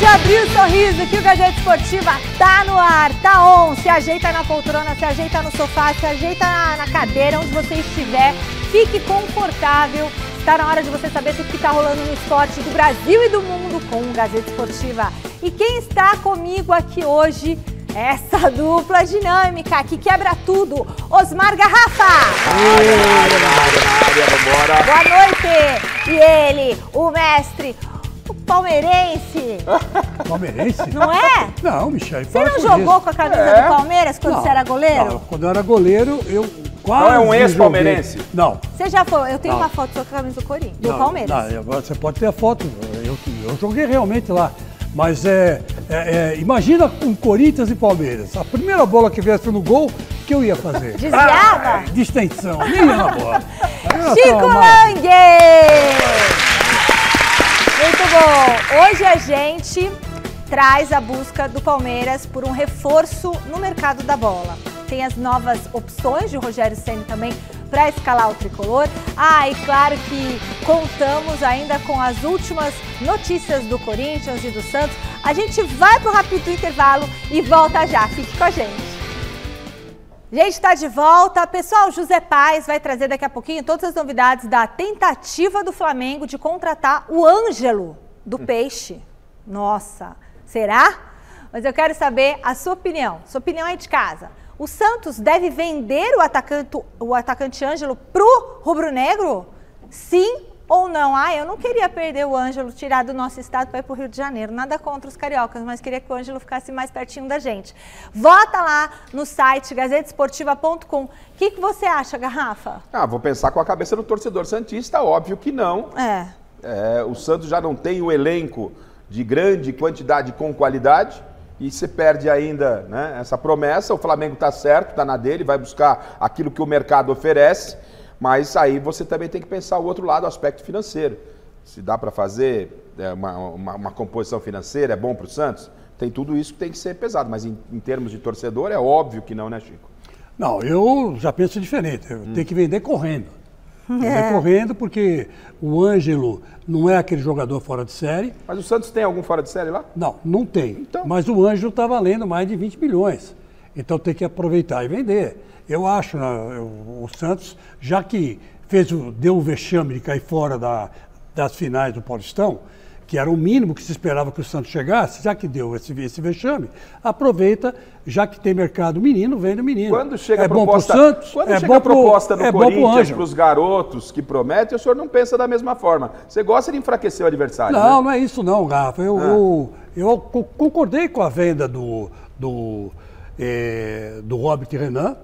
de abrir o sorriso que o Gazeta Esportiva tá no ar, tá on. Se ajeita na poltrona, se ajeita no sofá, se ajeita na cadeira, onde você estiver. Fique confortável. Está na hora de você saber tudo que está rolando no esporte do Brasil e do mundo com o Gazeta Esportiva. E quem está comigo aqui hoje, essa dupla dinâmica que quebra tudo, Osmar Garrafa. Vambora. Boa noite. E ele, o mestre, o palmeirense. Palmeirense? Não é? Não, Michel. Você não jogou com a camisa do Palmeiras quando você era goleiro? Não, quando eu era goleiro, eu quase Não é um ex-palmeirense? Não. Você já foi? Eu tenho uma foto sua com a camisa do Corinthians, do Palmeiras. Não, você pode ter a foto. Eu joguei realmente lá. Mas imagina com Corinthians e Palmeiras. A primeira bola que viesse no gol, o que eu ia fazer? Desviava? De extensão, nem ia na bola. Chico Lange! Muito bom! Hoje a gente traz a busca do Palmeiras por um reforço no mercado da bola. Tem as novas opções de Rogério Ceni também para escalar o tricolor. E claro que contamos ainda com as últimas notícias do Corinthians e do Santos. A gente vai para o rápido intervalo e volta já. Fique com a gente. A gente está de volta. Pessoal, José Paes vai trazer daqui a pouquinho todas as novidades da tentativa do Flamengo de contratar o Ângelo do Peixe. Nossa, será? Mas eu quero saber a sua opinião. Sua opinião aí de casa. O Santos deve vender o atacante Ângelo pro rubro-negro? Sim ou não? Eu não queria perder o Ângelo, tirar do nosso estado para ir pro Rio de Janeiro. Nada contra os cariocas, mas queria que o Ângelo ficasse mais pertinho da gente. Vota lá no site gazetesportiva.com. O que você acha, Garrafa? Vou pensar com a cabeça do torcedor santista, óbvio que não. O Santos já não tem o elenco de grande quantidade com qualidade. E você perde ainda, né, essa promessa. O Flamengo está certo, está na dele, vai buscar aquilo que o mercado oferece, mas aí você também tem que pensar o outro lado, o aspecto financeiro. Se dá para fazer uma composição financeira, é bom para o Santos? Tem tudo isso que tem que ser pesado, mas em termos de torcedor é óbvio que não, né, Chico? Não, eu já penso diferente, tem que vender correndo. Vender correndo porque o Ângelo não é aquele jogador fora de série. Mas o Santos tem algum fora de série lá? Não, não tem. Então... Mas o Ângelo está valendo mais de 20 milhões. Então tem que aproveitar e vender. Eu acho, o Santos, já que deu o vexame de cair fora das finais do Paulistão, que era o mínimo que se esperava que o Santos chegasse, já que deu esse vexame, aproveita, já que tem mercado menino, vende o menino. Quando chega a proposta, Santos, quando chega a proposta do Corinthians para os garotos que prometem, o senhor não pensa da mesma forma. Você gosta de enfraquecer o adversário, Não, né? não é isso não, Garrafa. Eu concordei com a venda do Robert Renan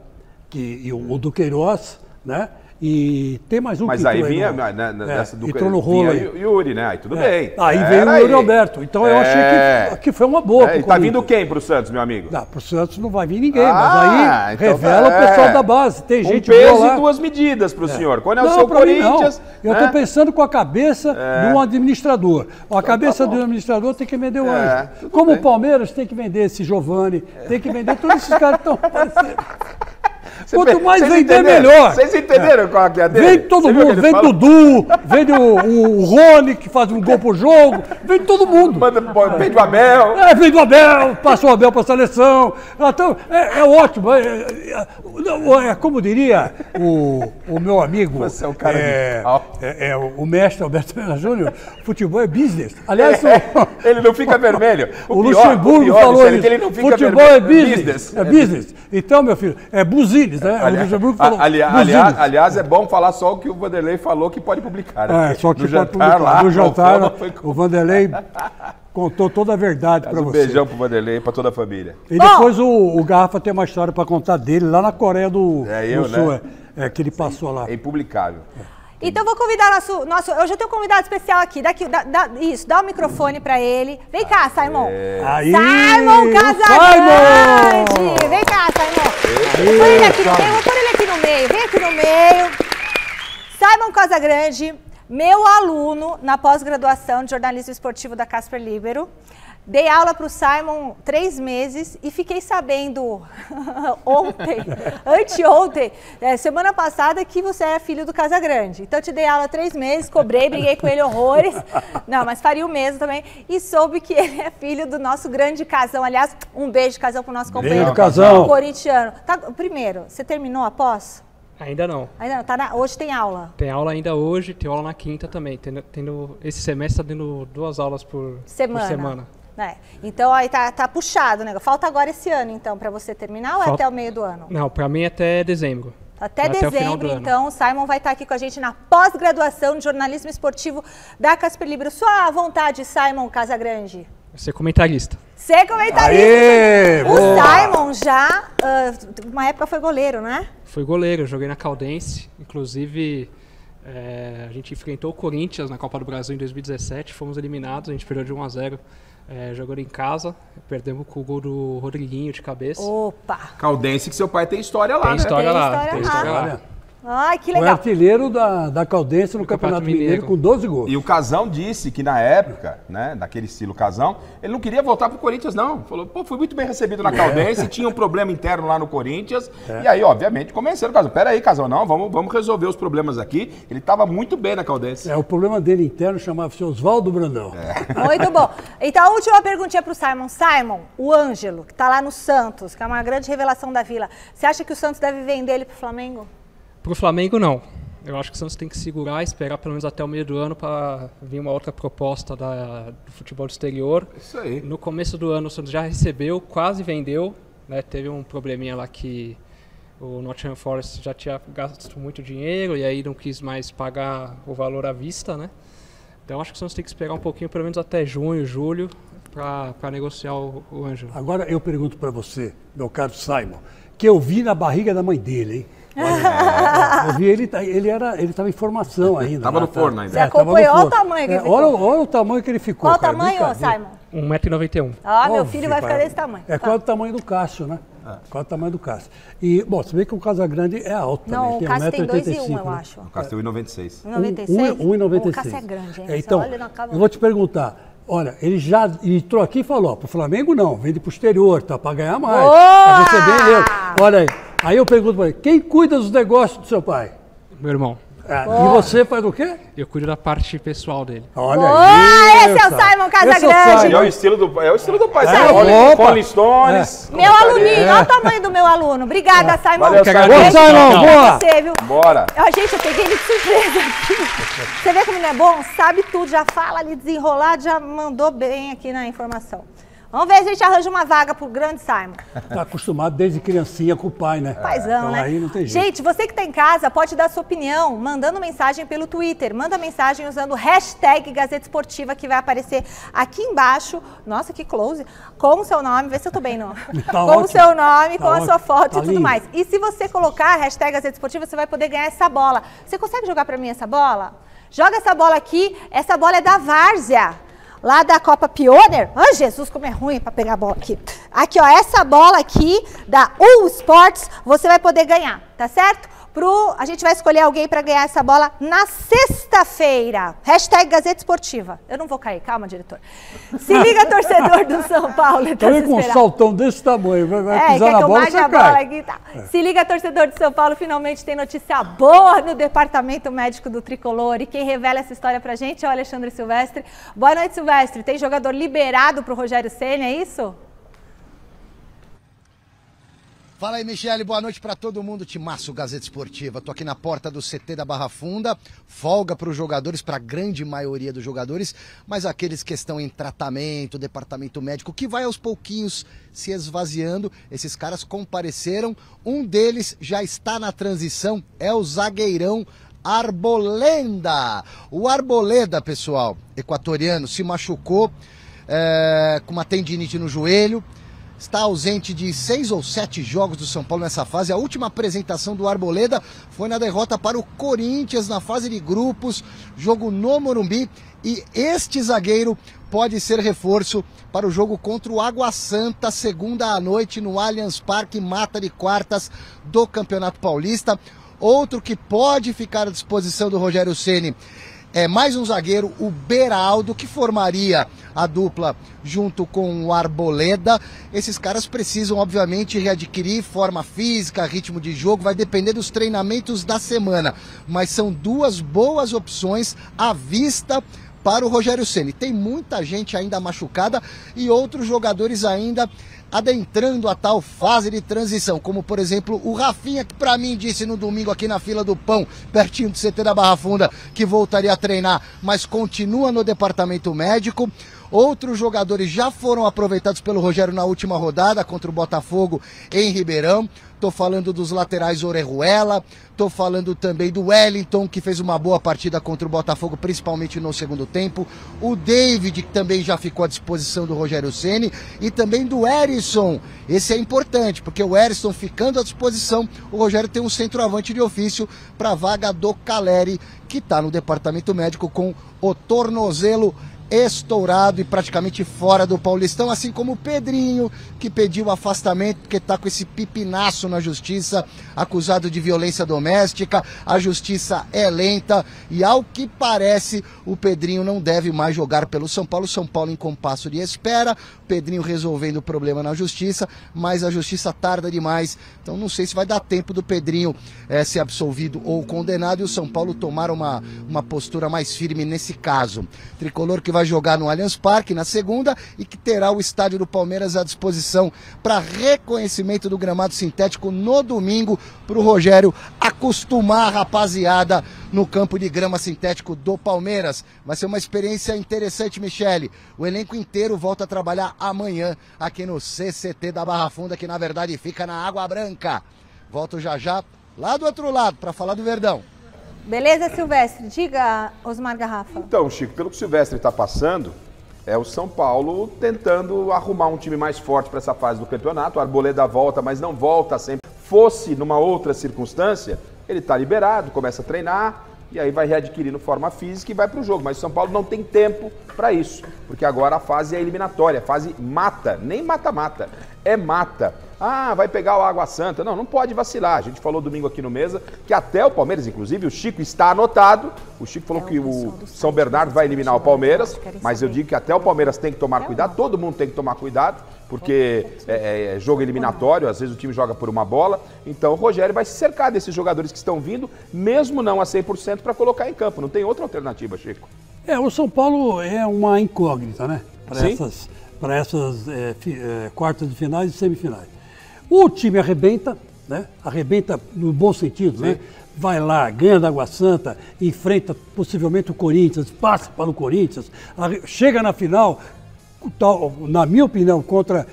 e o do Queiroz, né? E tem mais um mas que aí vinha nessa do entrou no rolo vinha Yuri, né? Aí tudo bem. Aí veio o Yuri Alberto. Então eu achei que foi uma boa. E tá vindo quem pro Santos, meu amigo? Pro Santos não vai vir ninguém, mas aí então revela o pessoal da base. Tem gente peso boa lá. E duas medidas pro senhor. Quando é o seu Corinthians... Eu tô pensando com a cabeça de um administrador. A cabeça do administrador tem que vender o Ângelo. Como o Palmeiras tem que vender esse Giovani, tem que vender todos esses caras que estão aparecendo. Quanto mais vender, melhor. Vocês entenderam qual que é a dele? Vem todo mundo, vem Dudu, vem o Rony, que faz um gol por jogo, vem todo mundo. Vem do Abel. Vem do Abel, passa o Abel para a seleção. Então, é ótimo. Como diria o meu amigo, você é um cara o mestre Alberto Ferreira Júnior, futebol é business. Aliás, ele não fica vermelho. O Luxemburgo falou isso. Ele não fica futebol vermelho. É business. É business. Então, meu filho, é buzines, né? O Luxemburgo falou aliás, é bom falar só o que o Vanderlei falou que pode publicar. Né? Só que pode publicar. No jantar, o Vanderlei contou toda a verdade para você. Um beijão pro Vanderlei e para toda a família. E depois o Garrafa tem uma história para contar dele lá na Coreia do Sul, né? Que ele passou lá. É impublicável. Então vou convidar nosso... Hoje eu tenho um convidado especial aqui. Dá o microfone para ele. Vem cá, Simon. Aí, Simon Casagrande! Vem cá, Simon. Vou pôr ele aqui no meio. Vem aqui no meio. Simon Casagrande meu aluno na pós-graduação de jornalismo esportivo da Casper Libero. Dei aula para o Simon 3 meses e fiquei sabendo anteontem, semana passada, que você é filho do Casagrande. Então, eu te dei aula 3 meses, cobrei, briguei com ele horrores. Não, mas faria o mesmo também. E soube que ele é filho do nosso grande Casão. Aliás, um beijo, Casão, para o nosso companheiro corintiano. Tá, primeiro, você terminou a pós? Ainda não. Ainda não. Hoje tem aula? Tem aula ainda hoje, tem aula na quinta também. Esse semestre está tendo 2 aulas por semana. Então aí tá puxado, né? Falta agora esse ano, então, para você terminar ou é até o meio do ano? Não, para mim é até dezembro. Até dezembro, então, o Simon vai estar aqui com a gente na pós-graduação de jornalismo esportivo da Casper Libero. Sua vontade, Simon Casagrande? Ser comentarista. Ser comentarista! Aê, o Simon já, uma época foi goleiro, né? Foi goleiro, joguei na Caldense, inclusive... a gente enfrentou o Corinthians na Copa do Brasil em 2017, fomos eliminados, a gente perdeu de 1-0 jogando em casa, perdemos com o gol do Rodriguinho de cabeça. Opa! Caldense, que seu pai tem história lá, tem história lá. Tem história lá. Ai, que legal. Foi artilheiro da Caldense no Campeonato Mineiro com 12 gols. E o Casão disse que na época, né, daquele estilo Casão, ele não queria voltar pro Corinthians, não. Falou, pô, fui muito bem recebido na Caldense, tinha um problema interno lá no Corinthians. E aí, obviamente, convenceram o Casão. Pera aí, Casão, não, vamos resolver os problemas aqui. Ele estava muito bem na Caldense. O problema dele interno chamava-se Oswaldo Brandão. Muito bom. Então, a última perguntinha pro Simon. Simon, o Ângelo, que tá lá no Santos, que é uma grande revelação da Vila. Você acha que o Santos deve vender ele pro Flamengo? Para o Flamengo, não. Eu acho que o Santos tem que segurar, esperar pelo menos até o meio do ano para vir uma outra proposta do futebol do exterior. Isso aí. No começo do ano, o Santos já recebeu, quase vendeu. Né? Teve um probleminha lá que o Nottingham Forest já tinha gasto muito dinheiro e aí não quis mais pagar o valor à vista. Né? Então, acho que o Santos tem que esperar um pouquinho, pelo menos até junho, julho, para negociar o Ângelo. Agora, eu pergunto para você, meu caro Simon, que eu vi na barriga da mãe dele, hein? Eu vi ele estava em formação ainda. Estava no forno ainda. Você acompanhou? Olha o tamanho que ele ficou. Olha o tamanho que ele ficou. Qual o tamanho, Simon? 1,91 m. Ah, meu filho vai ficar desse tamanho. Qual o tamanho do Cássio, né? Qual o tamanho do Cássio. E, bom, você vê que o Casagrande é alto não, também. O Cássio tem 2,1 m, eu acho. O Cássio tem 1,96 m. 1,96? O Cássio é grande, hein? Então, eu vou te perguntar. Olha, ele já entrou aqui e falou, para o Flamengo não, vende para o exterior, tá, para ganhar mais, para receber ele. Olha aí. Aí eu pergunto para ele, quem cuida dos negócios do seu pai? Meu irmão. E você faz o quê? Eu cuido da parte pessoal dele. Olha aí. Esse é o Simon Casagrande. É o estilo do pai. Rolling Stones. Meu aluninho, olha o tamanho do meu aluno. Obrigada, Simon. Valeu, Simon. Boa. Bora. Gente, eu peguei ele de surpresa aqui. Você vê como ele é bom? Sabe tudo, já fala ali desenrolado, já mandou bem aqui na informação. Vamos ver se a gente arranja uma vaga pro grande Simon. Tá acostumado desde criancinha com o pai, né? Paizão, então, né? Aí não tem jeito. Gente, você que tá em casa pode dar sua opinião, mandando mensagem pelo Twitter. Manda mensagem usando o hashtag Gazeta Esportiva, que vai aparecer aqui embaixo. Nossa, que close. Com o seu nome, vê se eu tô bem, não. Tá com o seu nome, com a sua foto tá e tudo lindo. mais. E se você colocar a hashtag Gazeta Esportiva, você vai poder ganhar essa bola. Você consegue jogar pra mim essa bola? Joga essa bola aqui. Essa bola é da Várzea. Lá da Copa Pioneer. Ai, Jesus, como é ruim para pegar a bola aqui. Aqui, ó, essa bola aqui da Sports, você vai poder ganhar, tá certo? A gente vai escolher alguém para ganhar essa bola na sexta-feira. Hashtag Gazeta Esportiva. Eu não vou cair, calma, diretor. Se liga, torcedor do São Paulo. Também com um saltão desse tamanho, vai pisar na bola, você cai. Aqui, tá. Se liga, torcedor do São Paulo, finalmente tem notícia boa no Departamento Médico do Tricolor. E quem revela essa história pra gente é o Alexandre Silvestre. Boa noite, Silvestre. Tem jogador liberado pro Rogério Ceni, é isso? Fala aí, Michele, boa noite pra todo mundo. Timaço Gazeta Esportiva. Tô aqui na porta do CT da Barra Funda. Folga pros jogadores, pra grande maioria dos jogadores, mas aqueles que estão em tratamento, departamento médico, que vai aos pouquinhos se esvaziando. Esses caras compareceram. Um deles já está na transição, é o zagueirão Arboleda. O Arboleda, pessoal, equatoriano, se machucou com uma tendinite no joelho. Está ausente de 6 ou 7 jogos do São Paulo nessa fase. A última apresentação do Arboleda foi na derrota para o Corinthians na fase de grupos, jogo no Morumbi. E este zagueiro pode ser reforço para o jogo contra o Água Santa, segunda à noite no Allianz Parque, mata de quartas do Campeonato Paulista. Outro que pode ficar à disposição do Rogério Ceni mais um zagueiro, o Beraldo, que formaria a dupla junto com o Arboleda. Esses caras precisam, obviamente, readquirir forma física, ritmo de jogo, vai depender dos treinamentos da semana. Mas são duas boas opções à vista para o Rogério Ceni. Tem muita gente ainda machucada e outros jogadores ainda adentrando a tal fase de transição, como por exemplo o Rafinha, que para mim disse no domingo aqui na fila do pão, pertinho do CT da Barra Funda, que voltaria a treinar, mas continua no departamento médico. Outros jogadores já foram aproveitados pelo Rogério na última rodada contra o Botafogo em Ribeirão. Tô falando dos laterais Orejuela, tô falando também do Wellington, que fez uma boa partida contra o Botafogo, principalmente no segundo tempo. O David, que também já ficou à disposição do Rogério Ceni, e também do Erisson. Esse é importante, porque o Erisson ficando à disposição, o Rogério tem um centroavante de ofício para a vaga do Caleri, que está no departamento médico com o tornozelo estourado e praticamente fora do Paulistão, assim como o Pedrinho, que pediu afastamento porque está com esse pipinaço na justiça, acusado de violência doméstica. A justiça é lenta e, ao que parece, o Pedrinho não deve mais jogar pelo São Paulo. São Paulo em compasso de espera, o Pedrinho resolvendo o problema na justiça, mas a justiça tarda demais, então não sei se vai dar tempo do Pedrinho ser absolvido ou condenado e o São Paulo tomar uma postura mais firme nesse caso. Tricolor que vai jogar no Allianz Parque na segunda e que terá o estádio do Palmeiras à disposição para reconhecimento do gramado sintético no domingo, para o Rogério acostumar a rapaziada no campo de grama sintético do Palmeiras. Vai ser uma experiência interessante, Michele. O elenco inteiro volta a trabalhar amanhã aqui no CCT da Barra Funda, que na verdade fica na Água Branca. Volto já já lá do outro lado para falar do Verdão. Beleza, Silvestre? Diga, Osmar Garrafa. Então, Chico, pelo que o Silvestre está passando, é o São Paulo tentando arrumar um time mais forte para essa fase do campeonato. O Arboleda volta, mas não volta sempre. Fosse numa outra circunstância, ele está liberado, começa a treinar e aí vai readquirindo forma física e vai para o jogo. Mas o São Paulo não tem tempo para isso, porque agora a fase é eliminatória, a fase mata, nem mata-mata, é mata. Ah, vai pegar o Água Santa. Não, não pode vacilar. A gente falou domingo aqui no Mesa que até o Palmeiras, inclusive, o Chico está anotado. O Chico falou que o São Bernardo vai eliminar o Palmeiras, mas eu digo que até o Palmeiras tem que tomar cuidado, todo mundo tem que tomar cuidado, porque é jogo eliminatório, às vezes o time joga por uma bola. Então o Rogério vai se cercar desses jogadores que estão vindo, mesmo não a 100%, para colocar em campo. Não tem outra alternativa, Chico. O São Paulo é uma incógnita, né? Para essas quartas de finais e semifinais. O time arrebenta, né? Arrebenta no bom sentido, né? Vai lá, ganha da Água Santa, enfrenta possivelmente o Corinthians, passa para o Corinthians, chega na final, na minha opinião, contra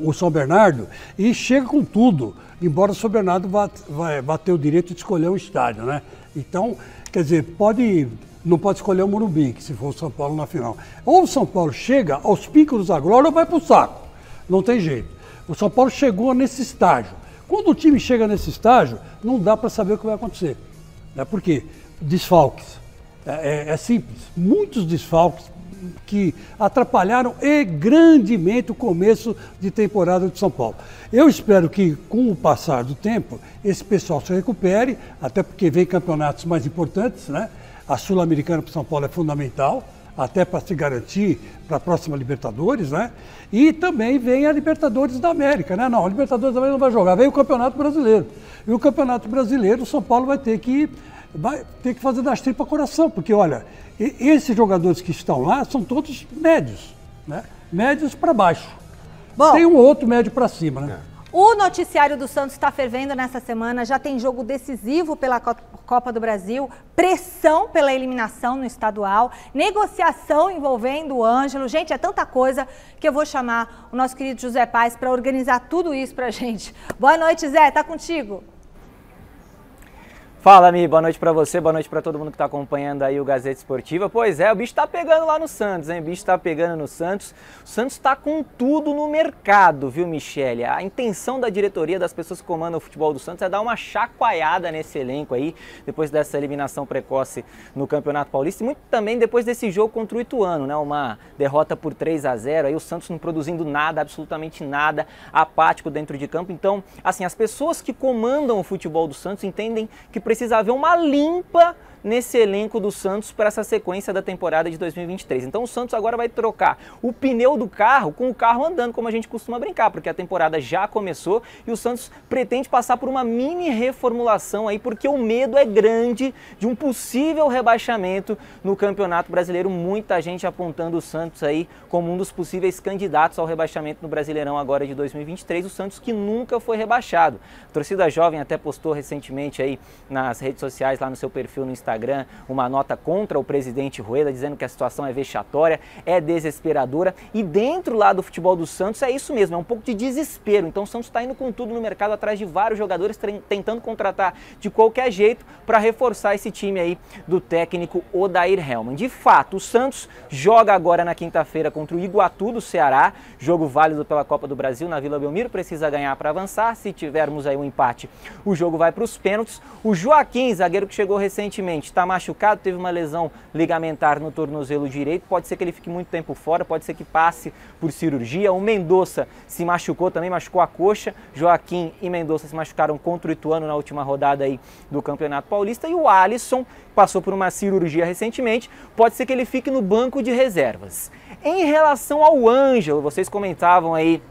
o São Bernardo e chega com tudo, embora o São Bernardo vá ter o direito de escolher um estádio, né? Então, quer dizer, não pode escolher o Morumbi, que se for o São Paulo na final. Ou o São Paulo chega aos picos da glória ou vai para o saco, não tem jeito. O São Paulo chegou nesse estágio. Quando o time chega nesse estágio, não dá para saber o que vai acontecer. Por quê? Desfalques. É simples. Muitos desfalques que atrapalharam grandemente o começo de temporada de São Paulo. Eu espero que, com o passar do tempo, esse pessoal se recupere, até porque vem campeonatos mais importantes, né? A Sul-Americana para o São Paulo é fundamental, até para se garantir para a próxima Libertadores, né? E também vem a Libertadores da América, né? Não, a Libertadores da América não vai jogar, vem o Campeonato Brasileiro. E o Campeonato Brasileiro, o São Paulo vai ter que fazer das tripas coração, porque, olha, esses jogadores que estão lá são todos médios, né? Médios para baixo. Bom, tem um outro médio para cima, né? O noticiário do Santos está fervendo nessa semana, já tem jogo decisivo pela Copa do Brasil, pressão pela eliminação no estadual, negociação envolvendo o Ângelo. Gente, é tanta coisa que eu vou chamar o nosso querido José Paes para organizar tudo isso para a gente. Boa noite, Zé, tá contigo? Fala, Mi, boa noite pra você, boa noite pra todo mundo que tá acompanhando aí o Gazeta Esportiva. Pois é, o bicho tá pegando lá no Santos, hein? O bicho tá pegando no Santos. O Santos tá com tudo no mercado, viu, Michele? A intenção da diretoria, das pessoas que comandam o futebol do Santos é dar uma chacoalhada nesse elenco aí, depois dessa eliminação precoce no Campeonato Paulista e muito também depois desse jogo contra o Ituano, né? Uma derrota por 3-0, aí o Santos não produzindo nada, absolutamente nada, apático dentro de campo. Então, assim, as pessoas que comandam o futebol do Santos entendem que precisa haver uma limpa nesse elenco do Santos para essa sequência da temporada de 2023. Então o Santos agora vai trocar o pneu do carro com o carro andando, como a gente costuma brincar, porque a temporada já começou e o Santos pretende passar por uma mini reformulação aí, porque o medo é grande de um possível rebaixamento no Campeonato Brasileiro. Muita gente apontando o Santos aí como um dos possíveis candidatos ao rebaixamento no Brasileirão agora de 2023, o Santos que nunca foi rebaixado. A torcida jovem até postou recentemente aí nas redes sociais, lá no seu perfil no Instagram, uma nota contra o presidente Rueda, dizendo que a situação é vexatória, é desesperadora, e dentro lá do futebol do Santos é isso mesmo, é um pouco de desespero. Então o Santos está indo com tudo no mercado, atrás de vários jogadores, tentando contratar de qualquer jeito para reforçar esse time aí do técnico Odair Hellmann. De fato, o Santos joga agora na quinta-feira contra o Iguatu do Ceará, jogo válido pela Copa do Brasil na Vila Belmiro, precisa ganhar para avançar. Se tivermos aí um empate, o jogo vai para os pênaltis. O Joaquim, zagueiro que chegou recentemente, está machucado, teve uma lesão ligamentar no tornozelo direito, pode ser que ele fique muito tempo fora, pode ser que passe por cirurgia. O Mendonça se machucou também, machucou a coxa. Joaquim e Mendonça se machucaram contra o Ituano na última rodada aí do Campeonato Paulista. E o Alisson passou por uma cirurgia recentemente, pode ser que ele fique no banco de reservas. Em relação ao Ângelo, vocês comentavam aí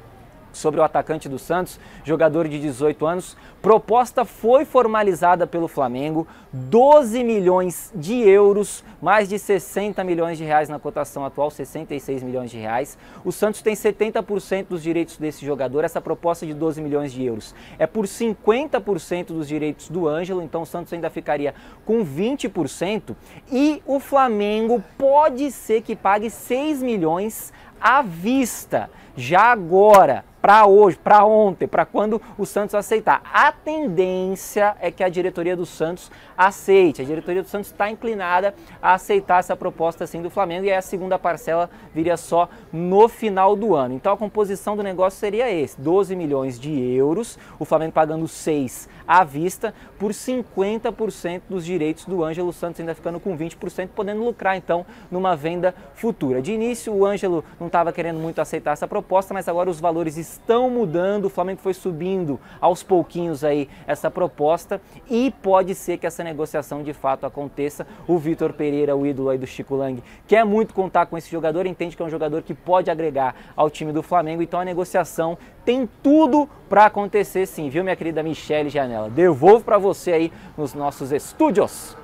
sobre o atacante do Santos, jogador de 18 anos, proposta foi formalizada pelo Flamengo, 12 milhões de euros, mais de 60 milhões de reais na cotação atual, 66 milhões de reais. O Santos tem 70% dos direitos desse jogador. Essa proposta de 12 milhões de euros é por 50% dos direitos do Ângelo, então o Santos ainda ficaria com 20%, e o Flamengo pode ser que pague 6 milhões à vista, já agora, para hoje, para ontem, para quando o Santos aceitar. A tendência é que a diretoria do Santos aceite. A diretoria do Santos está inclinada a aceitar essa proposta assim do Flamengo, e aí a segunda parcela viria só no final do ano. Então a composição do negócio seria esse: 12 milhões de euros, o Flamengo pagando 6 à vista por 50% dos direitos do Ângelo, o Santos ainda ficando com 20%, podendo lucrar então numa venda futura. De início o Ângelo não estava querendo muito aceitar essa proposta, mas agora os valores estão mudando, o Flamengo foi subindo aos pouquinhos aí essa proposta, e pode ser que essa negociação de fato aconteça. O Vitor Pereira, o ídolo aí do Chico Lang, quer muito contar com esse jogador, entende que é um jogador que pode agregar ao time do Flamengo, então a negociação tem tudo para acontecer sim, viu, minha querida Michele Janela? Devolvo para você aí nos nossos estúdios.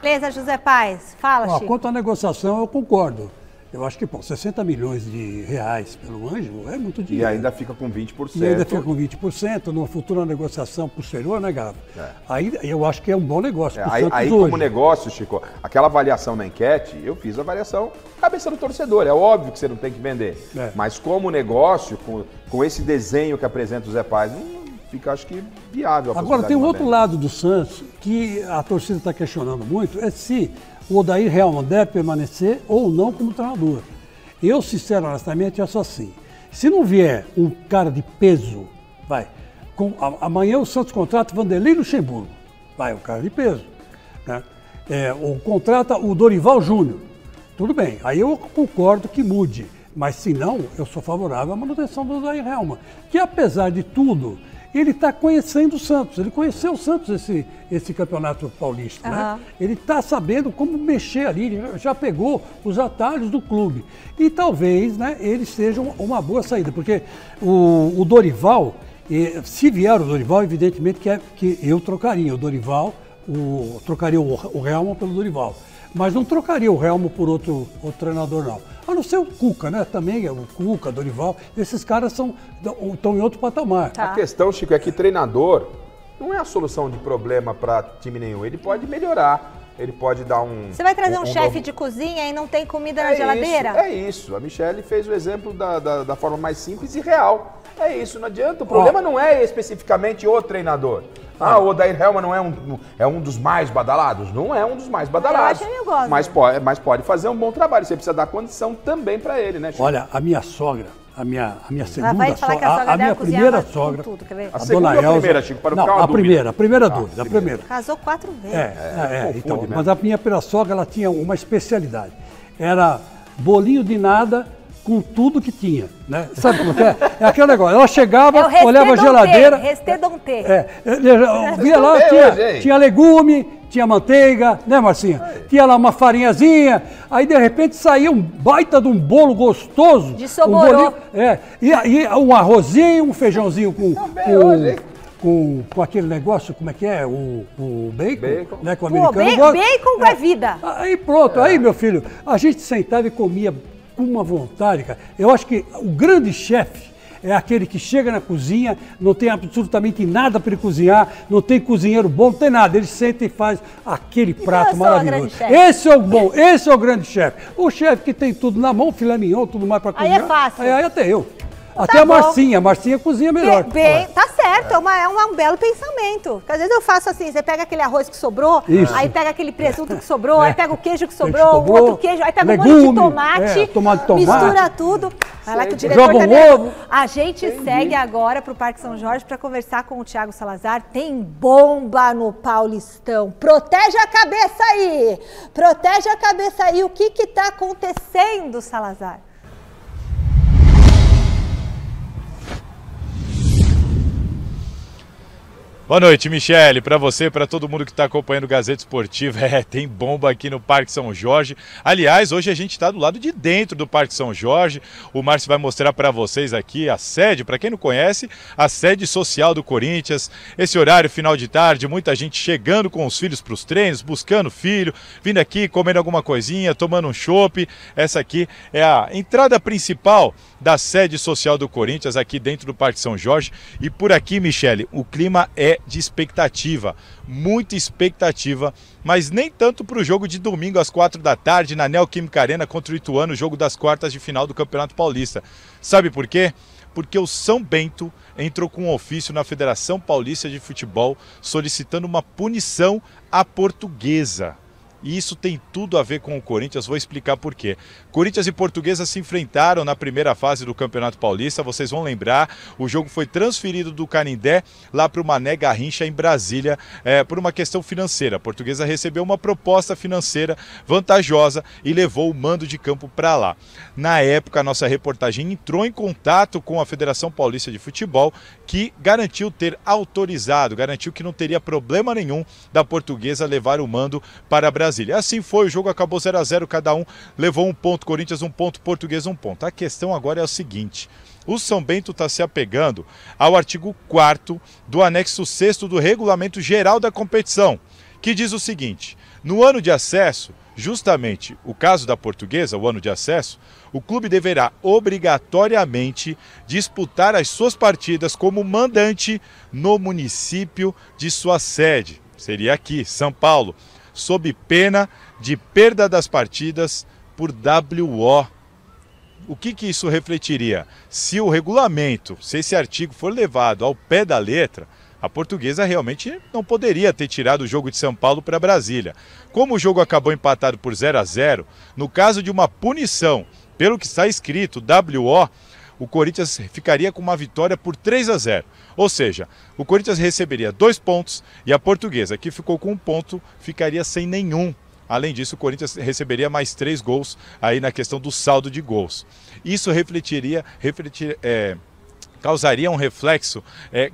Beleza, José Paes, fala, Chico. Quanto à negociação, eu concordo. Eu acho que, 60 milhões de reais pelo Ângelo é muito dinheiro. E ainda fica com 20%. E ainda fica com 20%, numa futura negociação posterior, né, Gabo? Aí eu acho que é um bom negócio. Aí como negócio, Chico, aquela avaliação na enquete, eu fiz a avaliação cabeça do torcedor. É óbvio que você não tem que vender. Mas como negócio, com esse desenho que apresenta o Zé Paes, fica, acho que, viável. Agora, tem um outro lado do Santos que a torcida está questionando muito, é se o Odair Hellmann deve permanecer ou não como treinador. Eu, sinceramente, honestamente, acho assim. Se não vier um cara de peso, amanhã o Santos contrata Vanderlei Luxemburgo, um cara de peso, né? Ou contrata o Dorival Júnior, tudo bem, aí eu concordo que mude, mas se não, eu sou favorável à manutenção do Odair Hellmann, que apesar de tudo, ele está conhecendo o Santos, ele conheceu o Santos esse campeonato paulista, né? Ele está sabendo como mexer ali, ele já pegou os atalhos do clube. E talvez, né, ele seja uma boa saída, porque o Dorival, se vier o Dorival, evidentemente que eu trocaria o Dorival, trocaria o Hellmann pelo Dorival. Mas não trocaria o Hellmann por outro treinador, não. A não ser o Cuca, né? Também o Cuca, Dorival, esses caras estão em outro patamar. A questão, Chico, é que treinador não é a solução de problema para time nenhum. Ele pode melhorar, ele pode dar um... Você vai trazer um chefe de cozinha e não tem comida na geladeira? É isso. A Michele fez o exemplo da forma mais simples e real. É isso, não adianta. O problema não é especificamente o treinador. O Odair Hellmann não é um dos mais badalados? Não é um dos mais badalados. Eu gosto. Mas pode fazer um bom trabalho. Você precisa dar condição também para ele, né, Chico? Olha, a minha sogra, a minha segunda vai falar sogra, que a minha primeira sogra, tudo, quer ver? A segunda ou a primeira, Chico, para não ficar uma dúvida? A primeira dúvida, a primeira. Casou 4 vezes. Então, mas a minha primeira sogra, ela tinha uma especialidade. Era bolinho de nada com tudo que tinha, né? Sabe como é? É aquele negócio. Ela chegava, olhava a geladeira. Restê Dom T. Via lá, tinha legume, tinha manteiga, né, Marcinha? Tinha lá uma farinhazinha, aí de repente saía um baita de um bolo gostoso. De soborô. E um arrozinho, um feijãozinho com aquele negócio, como é que é? O bacon. Né, com o americano. Bacon é vida. Aí pronto, aí meu filho, a gente sentava e comia com uma vontade, cara. Eu acho que o grande chefe é aquele que chega na cozinha, não tem absolutamente nada para ele cozinhar, não tem cozinheiro bom, não tem nada. Ele senta e faz aquele prato maravilhoso. Esse é o bom, esse é o grande chefe. O chefe que tem tudo na mão, filé mignon, tudo mais para cozinhar. Aí é fácil. Aí até eu. Até a Marcinha cozinha melhor. Tá certo, é um belo pensamento. Porque às vezes eu faço assim, você pega aquele arroz que sobrou, aí pega aquele presunto que sobrou, aí pega o queijo que sobrou, o outro queijo, aí pega um monte de tomate, mistura tudo. Vai lá que o diretor joga um ovo. A gente segue agora pro Parque São Jorge para conversar com o Thiago Salazar. Tem bomba no Paulistão. Protege a cabeça aí! Protege a cabeça aí. O que que tá acontecendo, Salazar? Boa noite, Michele, para você, para todo mundo que está acompanhando o Gazeta Esportiva. Tem bomba aqui no Parque São Jorge. Aliás, hoje a gente está do lado de dentro do Parque São Jorge. O Márcio vai mostrar para vocês aqui a sede, para quem não conhece, a sede social do Corinthians. Esse horário, final de tarde, muita gente chegando com os filhos para os treinos, buscando filho, vindo aqui, comendo alguma coisinha, tomando um chopp. Essa aqui é a entrada principal da sede social do Corinthians, aqui dentro do Parque São Jorge. E por aqui, Michele, o clima é de expectativa, muita expectativa, mas nem tanto para o jogo de domingo às 4 da tarde na Neoquímica Arena contra o Ituano, o jogo das quartas de final do Campeonato Paulista. Sabe por quê? Porque o São Bento entrou com um ofício na Federação Paulista de Futebol solicitando uma punição à Portuguesa. E isso tem tudo a ver com o Corinthians, vou explicar por quê. Corinthians e Portuguesa se enfrentaram na primeira fase do Campeonato Paulista, vocês vão lembrar, o jogo foi transferido do Canindé lá para o Mané Garrincha em Brasília, por uma questão financeira. A Portuguesa recebeu uma proposta financeira vantajosa e levou o mando de campo para lá. Na época, a nossa reportagem entrou em contato com a Federação Paulista de Futebol, que garantiu ter autorizado, garantiu que não teria problema nenhum da Portuguesa levar o mando para Brasília. Assim foi, o jogo acabou 0 a 0, cada um levou um ponto, Corinthians um ponto, Portuguesa um ponto. A questão agora é o seguinte, o São Bento está se apegando ao artigo 4º do anexo 6º do Regulamento Geral da Competição, que diz o seguinte, no ano de acesso, justamente o caso da Portuguesa, o ano de acesso, o clube deverá obrigatoriamente disputar as suas partidas como mandante no município de sua sede, seria aqui, São Paulo, sob pena de perda das partidas por WO. O que isso refletiria? Se o regulamento, se esse artigo for levado ao pé da letra, a Portuguesa realmente não poderia ter tirado o jogo de São Paulo para Brasília. Como o jogo acabou empatado por 0 a 0, no caso de uma punição, pelo que está escrito, WO, o Corinthians ficaria com uma vitória por 3 a 0. Ou seja, o Corinthians receberia 2 pontos e a Portuguesa, que ficou com 1 ponto, ficaria sem nenhum. Além disso, o Corinthians receberia mais 3 gols aí na questão do saldo de gols. Isso causaria um reflexo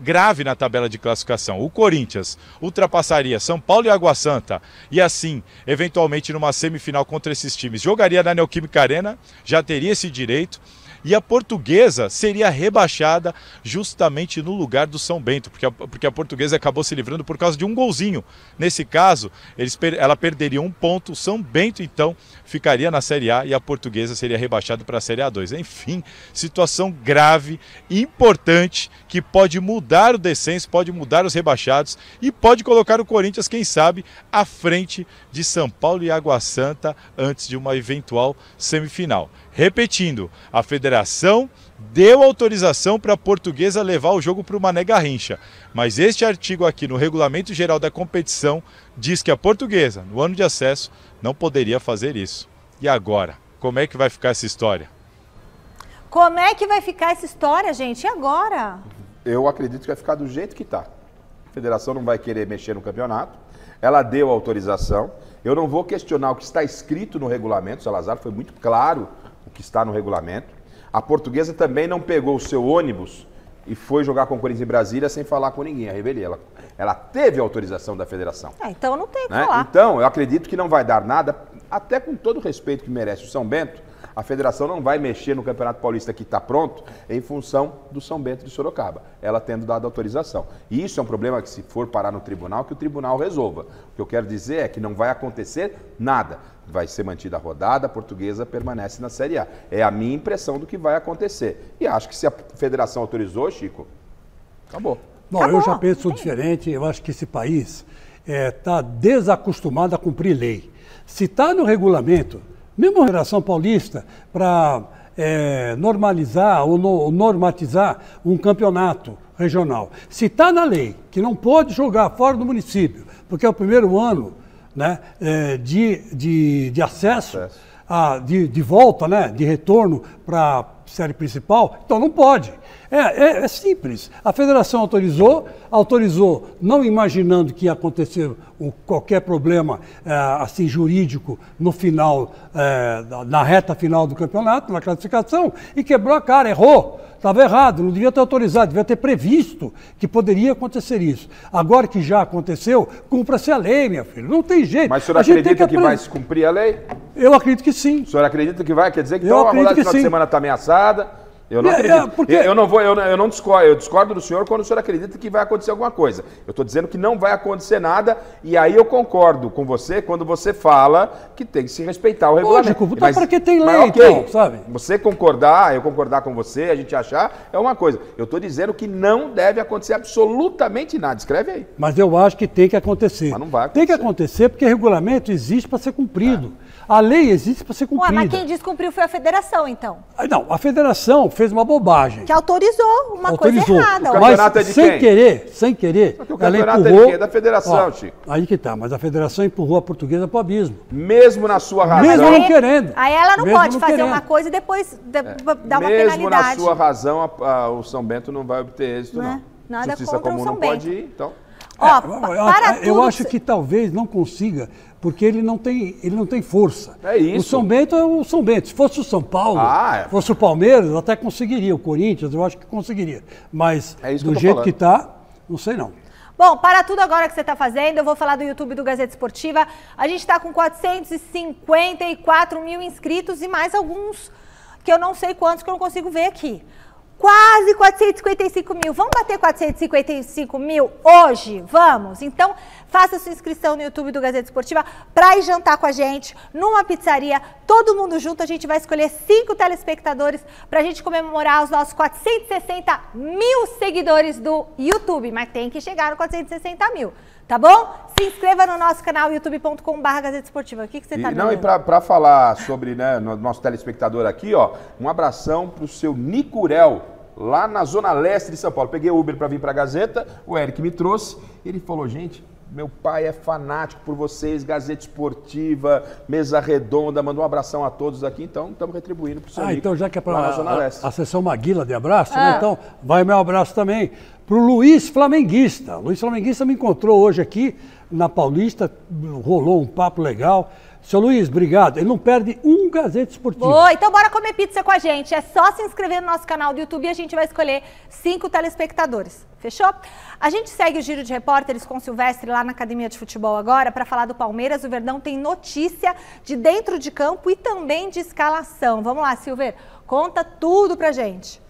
grave na tabela de classificação. O Corinthians ultrapassaria São Paulo e Água Santa e assim, eventualmente numa semifinal contra esses times, jogaria na Neoquímica Arena, já teria esse direito. E a Portuguesa seria rebaixada justamente no lugar do São Bento, porque a Portuguesa acabou se livrando por causa de um golzinho. Nesse caso, ela perderia 1 ponto, o São Bento então ficaria na Série A e a Portuguesa seria rebaixada para a Série A2. Enfim, situação grave, importante, que pode mudar o descenso, pode mudar os rebaixados e pode colocar o Corinthians, quem sabe, à frente de São Paulo e Água Santa antes de uma eventual semifinal. Repetindo, a federação deu autorização para a Portuguesa levar o jogo para o Mané Garrincha, mas este artigo aqui no Regulamento Geral da Competição diz que a Portuguesa, no ano de acesso, não poderia fazer isso. E agora, como é que vai ficar essa história? Como é que vai ficar essa história, gente? E agora? Eu acredito que vai ficar do jeito que está. A federação não vai querer mexer no campeonato, ela deu autorização, eu não vou questionar o que está escrito no regulamento, o Salazar foi muito claro o que está no regulamento. A Portuguesa também não pegou o seu ônibus e foi jogar com o Corinthians em Brasília sem falar com ninguém, a revelia. Ela teve autorização da federação. Então não tem o que falar. Então, eu acredito que não vai dar nada, até com todo o respeito que merece o São Bento, a federação não vai mexer no Campeonato Paulista que está pronto em função do São Bento de Sorocaba, ela tendo dado autorização. E isso é um problema que, se for parar no tribunal, que o tribunal resolva. O que eu quero dizer é que não vai acontecer nada. Vai ser mantida a rodada, a Portuguesa permanece na Série A. É a minha impressão do que vai acontecer. E acho que se a federação autorizou, Chico, acabou. Bom, eu já penso diferente. Eu acho que esse país está desacostumado a cumprir lei. Se está no regulamento, mesmo a Federação Paulista, para normalizar ou normatizar um campeonato regional, se está na lei que não pode jogar fora do município, porque é o primeiro ano, né, de acesso, de volta, né, de retorno para a série principal, então não pode. É simples. A federação autorizou não imaginando que ia acontecer qualquer problema assim, jurídico no final, na reta final do campeonato, na classificação, e quebrou a cara, errou. Estava errado, não devia ter autorizado, devia ter previsto que poderia acontecer isso. Agora que já aconteceu, cumpra-se a lei, minha filha. Não tem jeito. Mas o senhor acredita que vai se cumprir a lei? Eu acredito que sim. O senhor acredita que vai? Quer dizer que então a rodada de final de semana está ameaçada? Eu não acredito. Eu discordo do senhor quando o senhor acredita que vai acontecer alguma coisa. Eu estou dizendo que não vai acontecer nada, e aí eu concordo com você quando você fala que tem que se respeitar o regulamento. Lógico, mas porque tem lei, então, sabe? Você concordar, eu concordar com você, a gente achar, é uma coisa. Eu estou dizendo que não deve acontecer absolutamente nada. Escreve aí. Mas eu acho que tem que acontecer. Mas não vai acontecer. Tem que acontecer porque regulamento existe para ser cumprido. A lei existe para ser cumprida. Mas quem descumpriu foi a federação, então? Não, a federação fez uma bobagem. Que autorizou uma coisa errada. O campeonato é de quem? Sem querer, o campeonato é de quem? É da federação, Chico. Aí que tá, mas a federação empurrou a Portuguesa para o abismo. Mesmo na sua razão. Mesmo não querendo. Aí ela não pode fazer uma coisa e depois dar uma penalidade. Mesmo na sua razão, o São Bento não vai obter êxito, não. Nada Justiça contra comum o São não Bento. pode ir, então. Eu acho que talvez não consiga, porque ele não tem força. É isso. O São Bento é o São Bento. Se fosse o São Paulo, fosse o Palmeiras, até conseguiria. O Corinthians, eu acho que conseguiria. Mas do jeito que está, não sei não. Bom, para tudo agora que você está fazendo, eu vou falar do YouTube do Gazeta Esportiva. A gente está com 454 mil inscritos e mais alguns que eu não sei quantos que eu não consigo ver aqui. Quase 455 mil. Vamos bater 455 mil hoje? Vamos? Então, faça sua inscrição no YouTube do Gazeta Esportiva para ir jantar com a gente numa pizzaria. Todo mundo junto, a gente vai escolher 5 telespectadores para a gente comemorar os nossos 460 mil seguidores do YouTube. Mas tem que chegar no 460 mil, tá bom? Se inscreva no nosso canal youtube.com/Gazeta Esportiva. O que você está dando? Não, e para falar sobre, né, nosso telespectador aqui, ó, um abração para o seu Nicurel, lá na Zona Leste de São Paulo. Peguei o Uber para vir para a Gazeta, o Eric me trouxe, ele falou, gente, meu pai é fanático por vocês, Gazeta Esportiva, Mesa Redonda, mandou um abração a todos aqui, então estamos retribuindo para o seu Nico, então já que é para a sessão Maguila de abraço, né? Então vai meu abraço também para o Luiz Flamenguista. O Luiz Flamenguista me encontrou hoje aqui na Paulista, rolou um papo legal. Seu Luiz, obrigado. Ele não perde um Gazeta Esportiva. Boa, então bora comer pizza com a gente. É só se inscrever no nosso canal do YouTube e a gente vai escolher 5 telespectadores. Fechou? A gente segue o Giro de Repórteres com o Silvestre lá na Academia de Futebol agora para falar do Palmeiras. O Verdão tem notícia de dentro de campo e também de escalação. Vamos lá, Silver, conta tudo pra gente.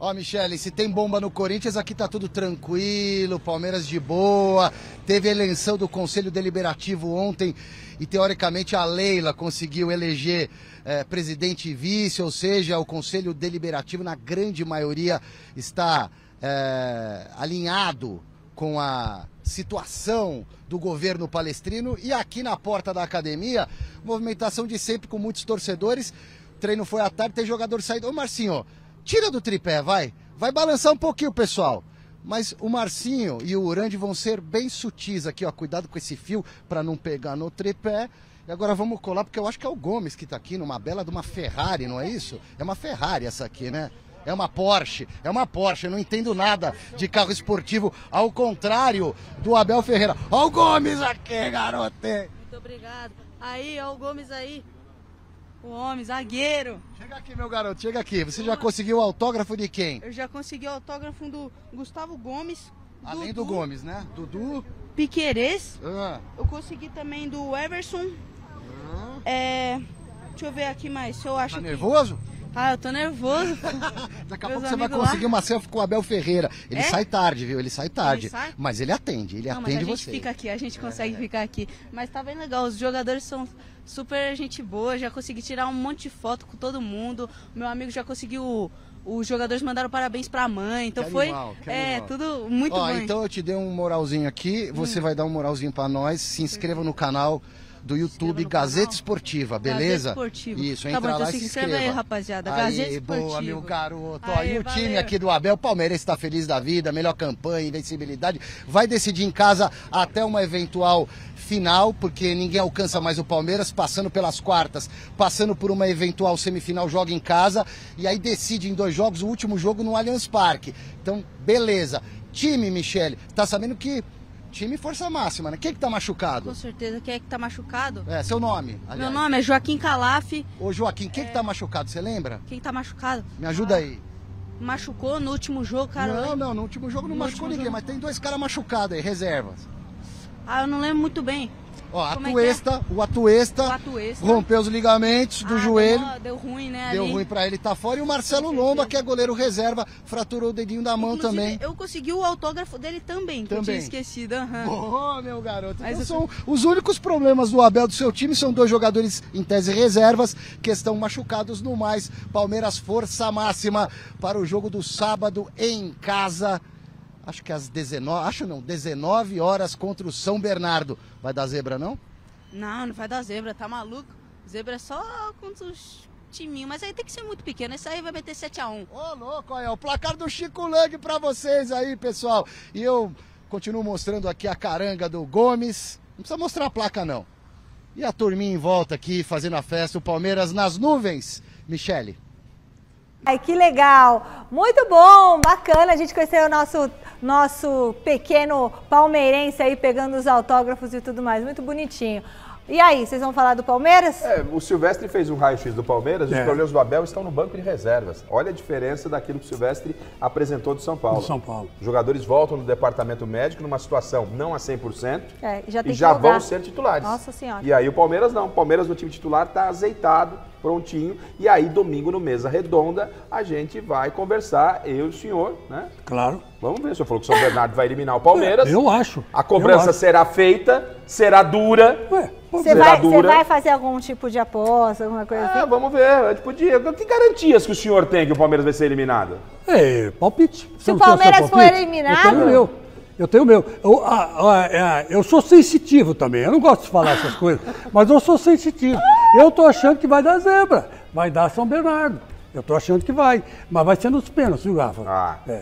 Ó, Michele, se tem bomba no Corinthians, aqui tá tudo tranquilo, Palmeiras de boa. Teve a eleição do Conselho Deliberativo ontem e, teoricamente, a Leila conseguiu eleger presidente e vice, ou seja, o Conselho Deliberativo, na grande maioria, está alinhado com a situação do governo palestrino. E aqui na porta da academia, movimentação de sempre com muitos torcedores. O treino foi à tarde, tem jogador saindo. Ô, Marcinho, tira do tripé, vai balançar um pouquinho, pessoal. Mas o Marcinho e o Urandi vão ser bem sutis aqui, ó. Cuidado com esse fio para não pegar no tripé. E agora vamos colar, porque eu acho que é o Gomes que tá aqui numa bela de uma Ferrari, não é isso? É uma Ferrari essa aqui, né? É uma Porsche, eu não entendo nada de carro esportivo, ao contrário do Abel Ferreira. Ó o Gomes aqui, garoto! Muito obrigado. Aí, ó o Gomes aí. O homem, zagueiro. Chega aqui, meu garoto, chega aqui. Você já conseguiu o autógrafo de quem? Eu já consegui o autógrafo do Gustavo Gomes. Além do Gomes, né? Dudu. Piquerez. Eu consegui também do Everson. Deixa eu ver aqui mais, se eu acho. Tá nervoso? Ah, eu tô nervoso. Daqui a pouco você vai conseguir uma selfie com o Abel Ferreira. Ele sai tarde, viu? Ele sai tarde. Ele sai? Mas ele atende, mas atende a gente você. fica aqui, a gente consegue ficar aqui. Mas tá bem legal, os jogadores são super gente boa, já consegui tirar um monte de foto com todo mundo. Meu amigo já conseguiu, os jogadores mandaram parabéns pra mãe, então foi tudo muito bom. Então eu te dei um moralzinho aqui, você vai dar um moralzinho pra nós, se inscreva no canal do YouTube Gazeta Esportiva, beleza? Gazeta Esportiva. Isso, entra lá e se inscreva. Aí, rapaziada, Gazeta Esportiva. Boa, meu garoto. E o time aqui do Abel, o Palmeiras está feliz da vida, melhor campanha, invencibilidade. Vai decidir em casa até uma eventual final, porque ninguém alcança mais o Palmeiras, passando pelas quartas, passando por uma eventual semifinal, joga em casa, e aí decide em 2 jogos, o último jogo no Allianz Parque. Então, beleza. Time, Michele, tá sabendo que time força máxima, né? Quem que tá machucado? Com certeza, quem é que tá machucado? Seu nome? Aliás. Meu nome é Joaquim Calaf. Ô Joaquim, quem que tá machucado, você lembra? Quem tá machucado? Me ajuda aí. Machucou no último jogo, cara? Não, no último jogo não machucou ninguém, mas tem 2 caras machucados aí, reservas. Eu não lembro muito bem. Ó, o Atuesta rompeu os ligamentos do joelho. Deu ruim, né? Deu ruim pra ele, tá fora. E o Marcelo Lomba, que é goleiro reserva, fraturou o dedinho da mão também. Eu consegui o autógrafo dele também, que eu tinha esquecido. Ô, meu garoto. Então são os únicos problemas do Abel, do seu time, são 2 jogadores em tese reservas, que estão machucados no mais. Palmeiras, força máxima para o jogo do sábado em casa. Acho que às 19 horas contra o São Bernardo. Vai dar zebra, não? Não vai dar zebra, tá maluco? Zebra é só contra os timinhos, mas aí tem que ser muito pequeno. Esse aí vai meter 7-1. Ô, louco, olha, o placar do Chico Lang pra vocês aí, pessoal. E eu continuo mostrando aqui a caranga do Gomes. Não precisa mostrar a placa, não. E a turminha em volta aqui, fazendo a festa, o Palmeiras nas nuvens. Michele. Ai, que legal! Muito bom, bacana a gente conhecer o nosso pequeno palmeirense aí pegando os autógrafos e tudo mais, muito bonitinho. E aí, vocês vão falar do Palmeiras? O Silvestre fez um raio-x do Palmeiras, os problemas do Abel estão no banco de reservas. Olha a diferença daquilo que o Silvestre apresentou do São Paulo. Os jogadores voltam no departamento médico numa situação não a 100% e já vão ser titulares. Nossa Senhora. E aí o Palmeiras não, o Palmeiras no time titular está azeitado, prontinho, e aí domingo no Mesa Redonda a gente vai conversar, eu e o senhor, né? Claro. Vamos ver, o senhor falou que o São Bernardo vai eliminar o Palmeiras. Eu acho. A cobrança será feita, será dura. Você vai fazer algum tipo de aposta, alguma coisa assim? Vamos ver, a gente podia. Que garantias que o senhor tem que o Palmeiras vai ser eliminado? Palpite. Se o Palmeiras for eliminado... Eu tenho o meu. Eu sou sensitivo também, eu não gosto de falar essas coisas, mas eu sou sensitivo. Eu tô achando que vai dar zebra, vai dar São Bernardo. Eu tô achando que vai, mas vai ser nos pênaltis, viu, Rafa?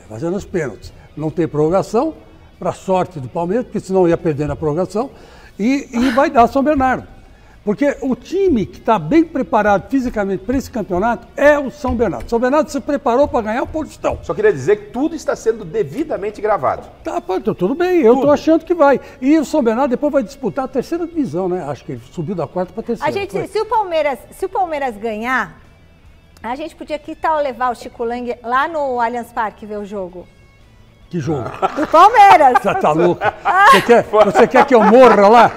Vai ser nos pênaltis. Não tem prorrogação, para sorte do Palmeiras, porque senão ia perder na prorrogação, e vai dar São Bernardo. Porque o time que está bem preparado fisicamente para esse campeonato é o São Bernardo. São Bernardo se preparou para ganhar o Paulistão. Só queria dizer que tudo está sendo devidamente gravado. Tá, tudo bem, eu estou achando que vai. E o São Bernardo depois vai disputar a 3ª divisão, né? Acho que ele subiu da 4ª para a 3ª. Se o Palmeiras ganhar, a gente podia que tal levar o Chico Lang lá no Allianz Parque ver o jogo? Que jogo? Do Palmeiras. Você tá louco? Você quer que eu morra lá?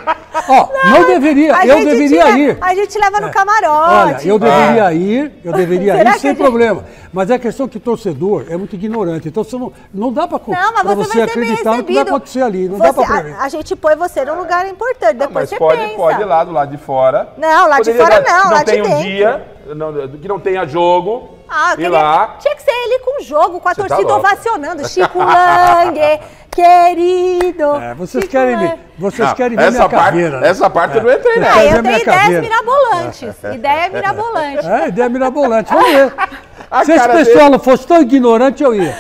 Não deveria, eu deveria ir. A gente leva no camarote. Olha, eu deveria ir sem problema. Mas é questão que torcedor é muito ignorante. Então você não dá para você acreditar no que vai acontecer ali. Não dá para prever. A gente põe você num lugar importante. Depois mas você pensa. Pode ir lá do lado de fora. Não, lá de fora não, lá de dentro. Que não tenha um dia, que não tenha jogo. Tinha que ser ele com o jogo, com a torcida ovacionando. Chico Lang, querido. Vocês querem ver minha carreira. Essa parte eu não entrei, não. Eu tenho ideias mirabolantes. Ideia mirabolante. Ideia mirabolante. Vamos ver. Se esse pessoal não fosse tão ignorante, eu ia.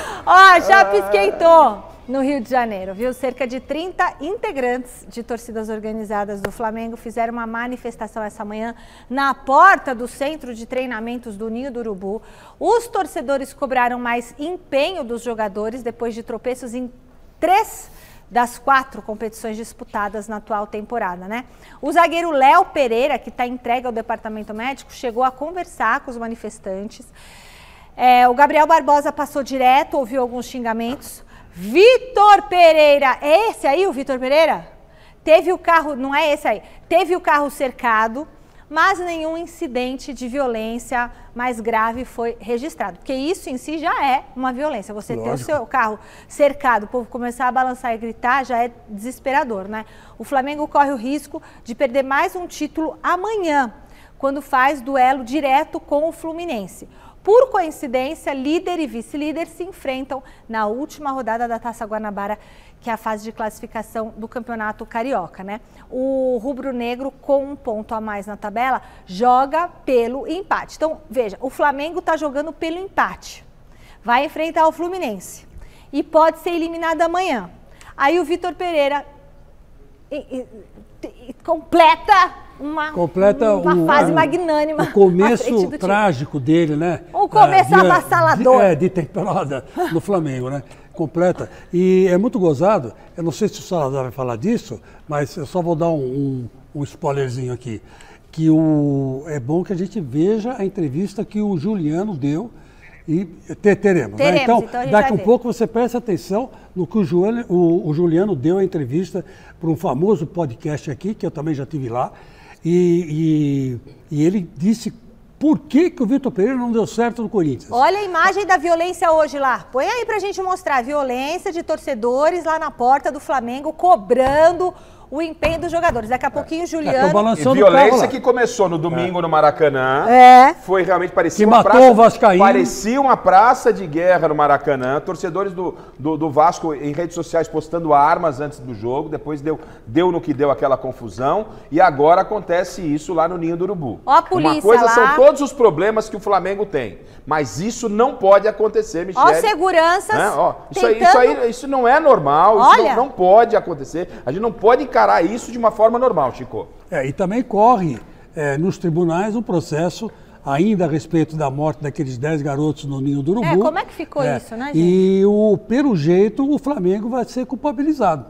Já esquentou. No Rio de Janeiro, viu? Cerca de 30 integrantes de torcidas organizadas do Flamengo fizeram uma manifestação essa manhã na porta do centro de treinamentos do Ninho do Urubu. Os torcedores cobraram mais empenho dos jogadores depois de tropeços em 3 das 4 competições disputadas na atual temporada, né? O zagueiro Léo Pereira, que está entregue ao departamento médico, chegou a conversar com os manifestantes. O Gabriel Barbosa passou direto, ouviu alguns xingamentos. Vitor Pereira, é esse aí o Vitor Pereira? Teve o carro, não é esse aí, teve o carro cercado, mas nenhum incidente de violência mais grave foi registrado. Porque isso em si já é uma violência. Você ter o seu carro cercado, o povo começar a balançar e gritar, já é desesperador, né? O Flamengo corre o risco de perder mais um título amanhã, quando faz duelo direto com o Fluminense. Por coincidência, líder e vice-líder se enfrentam na última rodada da Taça Guanabara, que é a fase de classificação do Campeonato Carioca, né? O rubro-negro, com um ponto a mais na tabela, joga pelo empate. Então, veja, o Flamengo está jogando pelo empate. Vai enfrentar o Fluminense e pode ser eliminado amanhã. Aí o Vitor Pereira completa uma fase magnânima. O começo trágico dele, né? O começo avassalador. De temporada no Flamengo, né? Completa. E é muito gozado, eu não sei se o Salazar vai falar disso, mas eu só vou dar um spoilerzinho aqui. Que é bom que a gente veja a entrevista que o Juliano deu e teremos, né? Então daqui um pouco você presta atenção no que o Juliano deu a entrevista para um famoso podcast aqui, que eu também já estive lá, e ele disse por que o Vitor Pereira não deu certo no Corinthians. Olha a imagem da violência hoje lá. Põe aí pra gente mostrar. Violência de torcedores lá na porta do Flamengo, cobrando o empenho dos jogadores. Daqui a pouquinho o Juliano... E violência que começou no domingo no Maracanã. Foi realmente, parecia uma praça de guerra no Maracanã. Torcedores do Vasco em redes sociais postando armas antes do jogo. Depois deu no que deu aquela confusão. E agora acontece isso lá no Ninho do Urubu. Ó a polícia Uma coisa lá. São todos os problemas que o Flamengo tem. Mas isso não pode acontecer, Michele. Ó, seguranças. Né? Isso não é normal. Olha. Isso não pode acontecer. A gente não pode encarar isso de uma forma normal, Chico. E também corre nos tribunais um processo ainda a respeito da morte daqueles 10 garotos no Ninho do Urubu. Como é que ficou isso, né, gente? E pelo jeito o Flamengo vai ser culpabilizado.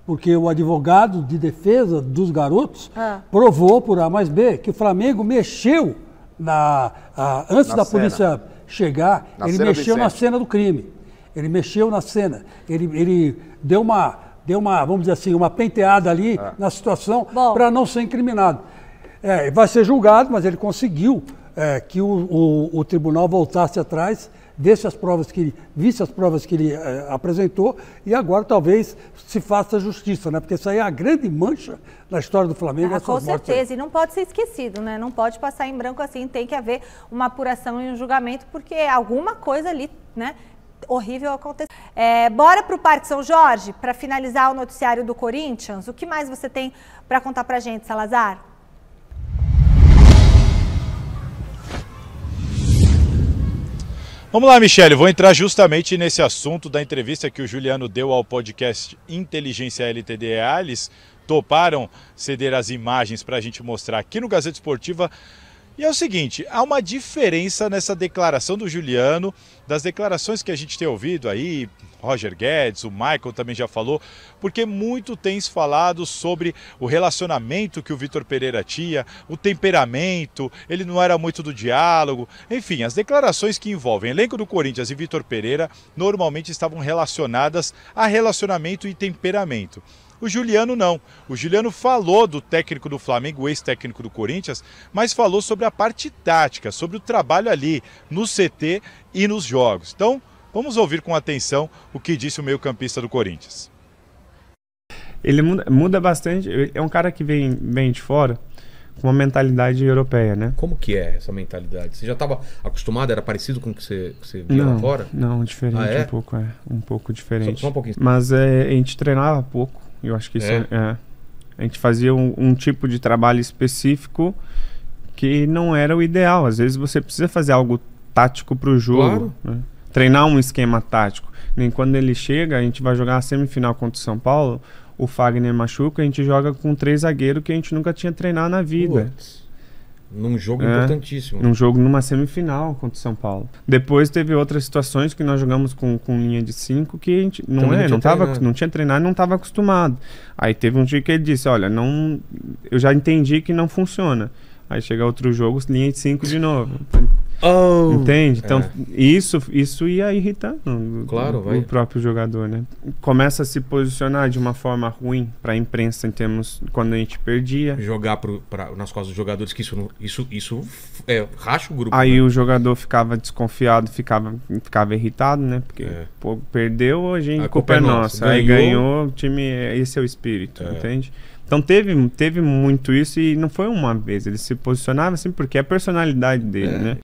Porque o advogado de defesa dos garotos provou por A mais B que o Flamengo mexeu antes da polícia chegar, ele mexeu na cena do crime. Ele mexeu na cena. Ele deu uma, vamos dizer assim, uma penteada ali na situação para não ser incriminado. Vai ser julgado, mas ele conseguiu que o tribunal voltasse atrás, visse as provas que ele apresentou e agora talvez se faça justiça, né? Porque isso aí é a grande mancha na história do Flamengo. Com certeza, e não pode ser esquecido, né? Não pode passar em branco assim, tem que haver uma apuração e um julgamento, porque alguma coisa ali, né? Horrível aconteceu. Bora para o Parque São Jorge, para finalizar o noticiário do Corinthians. O que mais você tem para contar para a gente, Salazar? Vamos lá, Michele, vou entrar justamente nesse assunto da entrevista que o Juliano deu ao podcast Inteligência LTDA. Eles toparam ceder as imagens para a gente mostrar aqui no Gazeta Esportiva. E é o seguinte, há uma diferença nessa declaração do Juliano, das declarações que a gente tem ouvido aí, Roger Guedes, o Michael também já falou, porque muito tem se falado sobre o relacionamento que o Vitor Pereira tinha, o temperamento, ele não era muito do diálogo, enfim, as declarações que envolvem elenco do Corinthians e Vitor Pereira normalmente estavam relacionadas a relacionamento e temperamento. O Juliano não. O Juliano falou do técnico do Flamengo, o ex-técnico do Corinthians, mas falou sobre a parte tática, sobre o trabalho ali no CT e nos jogos. Então, vamos ouvir com atenção o que disse o meio-campista do Corinthians. Ele muda bastante, é um cara que vem de fora com uma mentalidade europeia, né? Como que é essa mentalidade? Você já estava acostumado? Era parecido com o que você via lá fora? Não, diferente, um pouco diferente. Só um pouquinho. Mas a gente treinava pouco. Eu acho que isso a gente fazia um tipo de trabalho específico que não era o ideal. Às vezes você precisa fazer algo tático para o jogo, né? Treinar um esquema tático. Nem quando ele chega, a gente vai jogar a semifinal contra o São Paulo, o Fagner machuca, a gente joga com 3 zagueiros que a gente nunca tinha treinado na vida. Num jogo importantíssimo. Num jogo, numa semifinal contra o São Paulo. Depois teve outras situações que nós jogamos com linha de 5 que a gente não tinha treinado e não estava acostumado. Aí teve um dia que ele disse, olha, eu já entendi que não funciona. Aí chega outro jogo, linha de 5 de novo. Entende? Então, isso ia irritando o próprio jogador, né? Começa a se posicionar de uma forma ruim para a imprensa em termos quando a gente perdia. Jogar nas costas dos jogadores, que isso racha o grupo. Aí né? o jogador ficava desconfiado, ficava irritado, né? Porque perdeu, a culpa é nossa. Aí ganhou, o time, esse é o espírito, entende? Então teve muito isso e não foi uma vez. Ele se posicionava assim porque é a personalidade dele, né?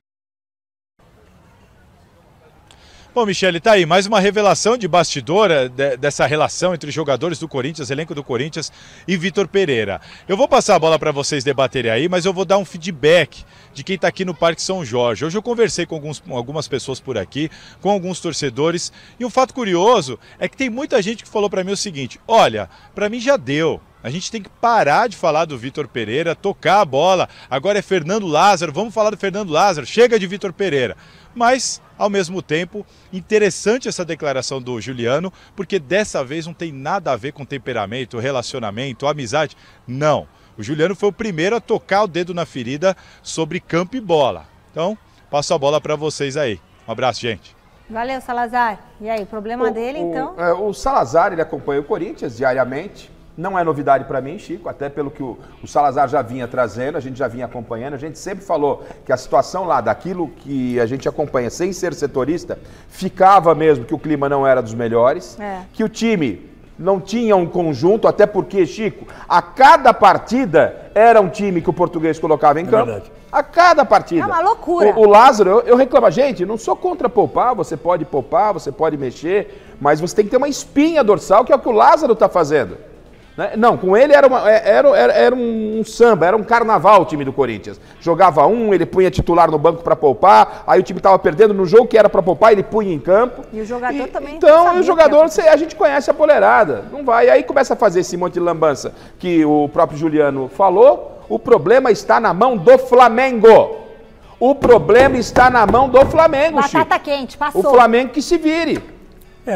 Bom, Michele, tá aí, mais uma revelação de bastidora dessa relação entre os jogadores do Corinthians, elenco do Corinthians e Vitor Pereira. Eu vou passar a bola para vocês debaterem aí, mas eu vou dar um feedback de quem está aqui no Parque São Jorge. Hoje eu conversei com algumas pessoas por aqui, com alguns torcedores, e um fato curioso é que tem muita gente que falou para mim o seguinte, olha, para mim já deu. A gente tem que parar de falar do Vitor Pereira, tocar a bola. Agora é Fernando Lázaro, vamos falar do Fernando Lázaro, chega de Vitor Pereira. Mas, ao mesmo tempo, interessante essa declaração do Juliano, porque dessa vez não tem nada a ver com temperamento, relacionamento, amizade. Não. O Juliano foi o primeiro a tocar o dedo na ferida sobre campo e bola. Então, passo a bola para vocês aí. Um abraço, gente. Valeu, Salazar. E aí, problema dele, então? O Salazar, ele acompanha o Corinthians diariamente. Não é novidade para mim, Chico, até pelo que o Salazar já vinha trazendo, a gente já vinha acompanhando. A gente sempre falou que a situação lá, daquilo que a gente acompanha sem ser setorista, ficava mesmo que o clima não era dos melhores, que o time não tinha um conjunto, até porque, Chico, a cada partida era um time que o português colocava em campo. Verdade. A cada partida. É uma loucura. O Lázaro, eu reclamo, gente, não sou contra poupar, você pode mexer, mas você tem que ter uma espinha dorsal, que é o que o Lázaro está fazendo. Não, com ele era um samba, era um carnaval o time do Corinthians. Jogava ele punha titular no banco para poupar, aí o time estava perdendo no jogo que era para poupar, ele punha em campo. E o jogador também. Então, o jogador, a gente conhece a boleirada, não vai. Aí começa a fazer esse monte de lambança que o próprio Juliano falou. O problema está na mão do Flamengo. O problema está na mão do Flamengo, Chico. Batata quente, passou. O Flamengo que se vire.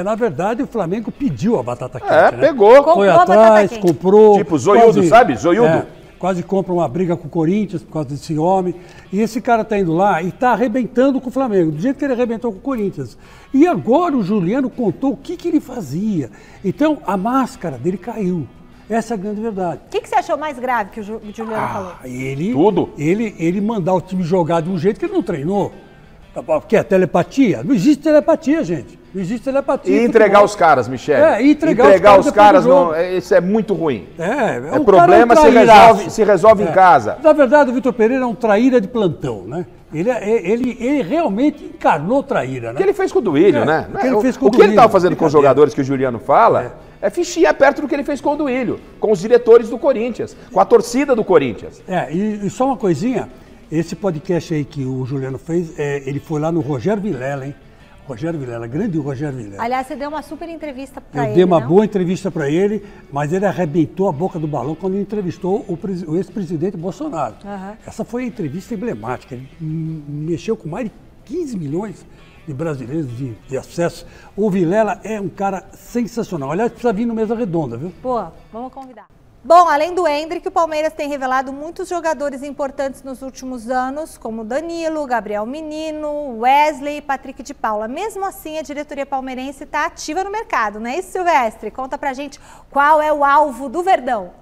Na verdade, o Flamengo pediu a batata quente, né? Pegou. Foi atrás, comprou. Tipo Zoiudo, sabe? Zoiudo. Quase compra uma briga com o Corinthians por causa desse homem. E esse cara tá indo lá e está arrebentando com o Flamengo, do jeito que ele arrebentou com o Corinthians. E agora o Juliano contou o que ele fazia. Então, a máscara dele caiu. Essa é a grande verdade. O que você achou mais grave que o Juliano falou? Tudo. Ele mandar o time jogar de um jeito que ele não treinou. Porque é telepatia? Não existe telepatia, gente. Não existe telepatia. E entregar os caras, Michele. Entregar os caras isso é muito ruim. O problema se resolve em casa. Na verdade, o Vitor Pereira é um traíra de plantão, né? Ele realmente encarnou traíra, né? O que ele fez com o Duílio, né? O que ele estava fazendo com os jogadores que o Juliano fala é fichinha perto do que ele fez com o Duílio, com os diretores do Corinthians, com a torcida do Corinthians. E só uma coisinha, esse podcast aí que o Juliano fez, ele foi lá no Rogério Vilela, hein? Rogério Vilela, grande Rogério Vilela. Aliás, você deu uma super entrevista para ele. Eu dei uma boa entrevista para ele, mas ele arrebentou a boca do balão quando ele entrevistou o ex-presidente Bolsonaro. Essa foi a entrevista emblemática. Ele mexeu com mais de 15 milhões de brasileiros de acesso. O Vilela é um cara sensacional. Aliás, precisa vir no Mesa Redonda, viu? Pô, vamos convidar. Bom, além do Endrick, o Palmeiras tem revelado muitos jogadores importantes nos últimos anos, como Danilo, Gabriel Menino, Wesley e Patrick de Paula. Mesmo assim, a diretoria palmeirense está ativa no mercado, não é isso, Silvestre? Conta pra gente qual é o alvo do Verdão.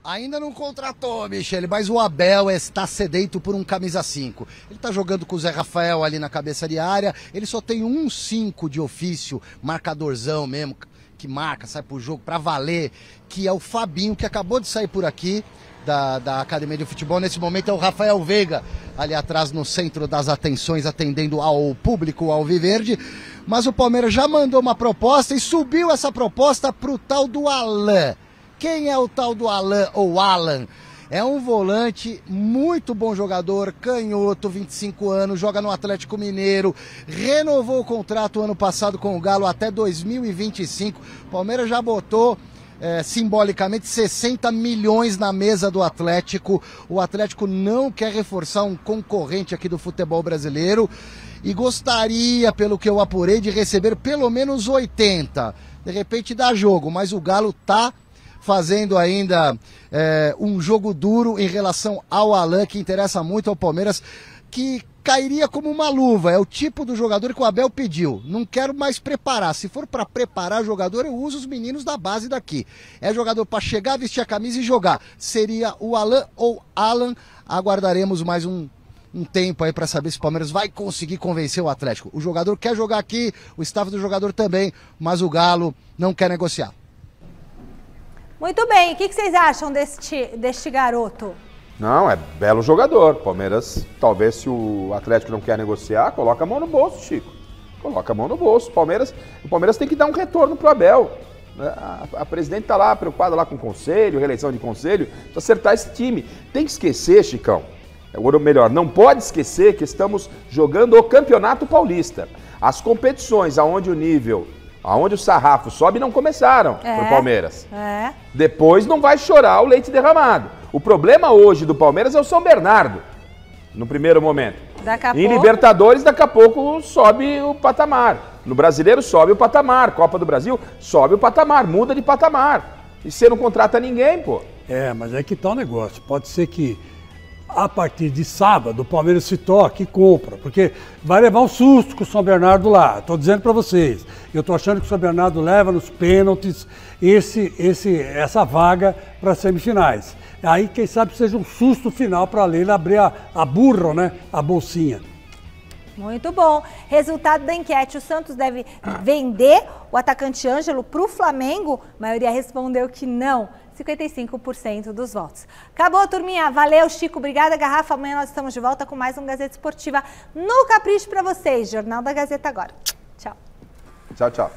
Ainda não contratou, Michele, mas o Abel está sedento por um camisa 5. Ele está jogando com o Zé Rafael ali na cabeça de área, ele só tem um 5 de ofício, marcadorzão mesmo, que marca, sai pro jogo pra valer, que é o Fabinho, que acabou de sair por aqui da Academia de Futebol. Nesse momento é o Rafael Veiga, ali atrás no centro das atenções, atendendo ao público alviverde. Mas o Palmeiras já mandou uma proposta e subiu essa proposta pro tal do Alan. Quem é o tal do Alan ou Alan? É um volante, muito bom jogador, canhoto, 25 anos, joga no Atlético Mineiro, renovou o contrato ano passado com o Galo até 2025. O Palmeiras já botou simbolicamente 60 milhões na mesa do Atlético. O Atlético não quer reforçar um concorrente aqui do futebol brasileiro e gostaria, pelo que eu apurei, de receber pelo menos 80. De repente dá jogo, mas o Galo tá fazendo ainda um jogo duro em relação ao Alan, que interessa muito ao Palmeiras, que cairia como uma luva. É o tipo do jogador que o Abel pediu. Não quero mais preparar. Se for para preparar jogador, eu uso os meninos da base daqui. É jogador para chegar, vestir a camisa e jogar. Seria o Alan ou Alan. Aguardaremos mais um tempo aí para saber se o Palmeiras vai conseguir convencer o Atlético. O jogador quer jogar aqui, o staff do jogador também, mas o Galo não quer negociar. Muito bem. O que vocês acham deste garoto? Não, é belo jogador. Palmeiras, talvez se o Atlético não quer negociar, coloca a mão no bolso, Chico. Coloca a mão no bolso. O Palmeiras tem que dar um retorno pro Abel. A presidente está lá preocupada lá com o conselho, reeleição de conselho, para acertar esse time. Tem que esquecer, Chicão. Ou melhor, não pode esquecer que estamos jogando o Campeonato Paulista. As competições aonde o sarrafo sobe não começaram pro Palmeiras. Depois não vai chorar o leite derramado. O problema hoje do Palmeiras é o São Bernardo, no primeiro momento. Em Libertadores, daqui a pouco sobe o patamar. No Brasileiro sobe o patamar. Copa do Brasil sobe o patamar, muda de patamar. E você não contrata ninguém, pô. Mas é que tá o negócio. Pode ser que a partir de sábado o Palmeiras se toque e compra, porque vai levar um susto com o São Bernardo lá. Estou dizendo para vocês, eu estou achando que o São Bernardo leva nos pênaltis essa vaga para as semifinais. Aí, quem sabe, seja um susto final para a Leila abrir a burra, né? A bolsinha. Muito bom. Resultado da enquete, o Santos deve vender o atacante Ângelo para o Flamengo? A maioria respondeu que não. 55% dos votos. Acabou, turminha. Valeu, Chico. Obrigada, Garrafa. Amanhã nós estamos de volta com mais um Gazeta Esportiva no Capricho para vocês. Jornal da Gazeta agora. Tchau. Tchau, tchau.